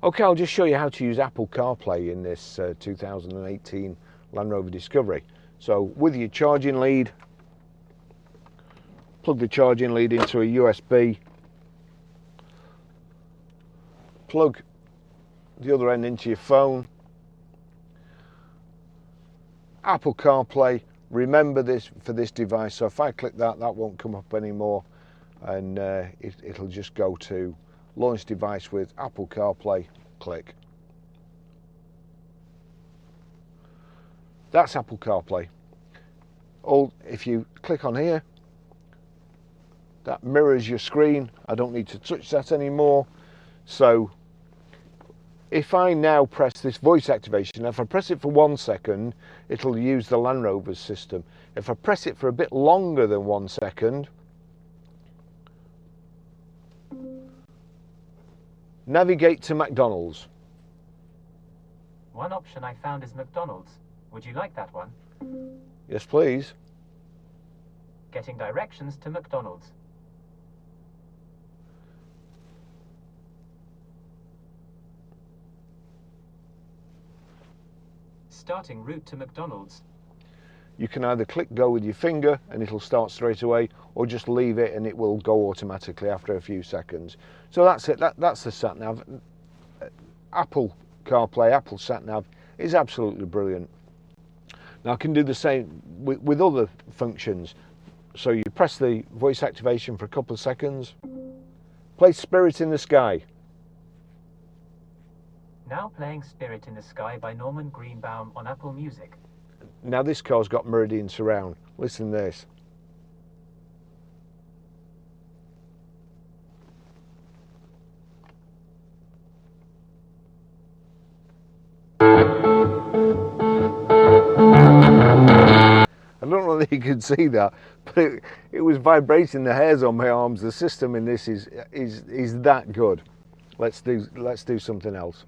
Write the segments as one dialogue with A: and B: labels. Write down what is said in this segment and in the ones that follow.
A: Okay, I'll just show you how to use Apple CarPlay in this 2018 Land Rover Discovery. So with your charging lead, plug the charging lead into a USB, plug the other end into your phone. Apple CarPlay, remember this for this device, so if I click that, that won't come up anymore, and it'll just go to launch device with Apple CarPlay, click. That's Apple CarPlay. If you click on here, that mirrors your screen. I don't need to touch that anymore. So if I now press this voice activation, if I press it for 1 second, it'll use the Land Rover's system. If I press it for a bit longer than 1 second, navigate to McDonald's.
B: One option I found is McDonald's. Would you like that one?
A: Yes, please.
B: Getting directions to McDonald's. Starting route to McDonald's.
A: You can either click go with your finger and it'll start straight away, or just leave it and it will go automatically after a few seconds. So that's it, that's the sat nav. Apple CarPlay, Apple sat nav is absolutely brilliant. Now I can do the same with other functions. So you press the voice activation for a couple of seconds, play Spirit in the Sky.
B: Now playing Spirit in the Sky by Norman Greenbaum on Apple Music.
A: Now this car's got Meridian surround. Listen to this. I don't know that you can see that, but it was vibrating the hairs on my arms. The system in this is that good. Let's do something else.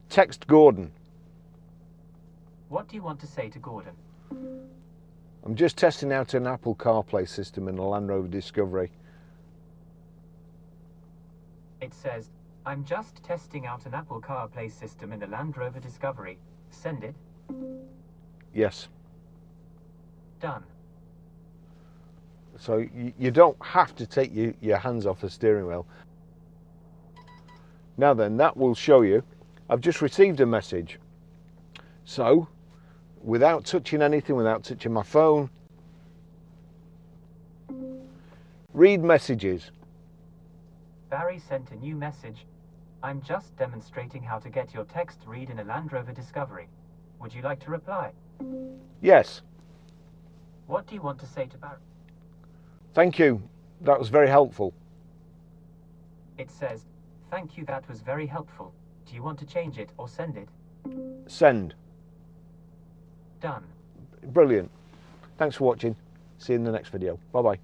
A: Text Gordon.
B: What do you want to say to Gordon?
A: I'm just testing out an Apple CarPlay system in the Land Rover Discovery.
B: It says, I'm just testing out an Apple CarPlay system in the Land Rover Discovery. Send it.
A: Yes.
B: Done.
A: So you don't have to take your hands off the steering wheel. Now then, that will show you I've just received a message. So without touching anything, without touching my phone, read messages.
B: Barry sent a new message. I'm just demonstrating how to get your text read in a Land Rover Discovery. Would you like to reply?
A: Yes.
B: What do you want to say to Barry?
A: Thank you. That was very helpful.
B: It says, thank you, that was very helpful. Do you want to change it or send it?
A: Send.
B: Done.
A: Brilliant. Thanks for watching. See you in the next video. Bye bye.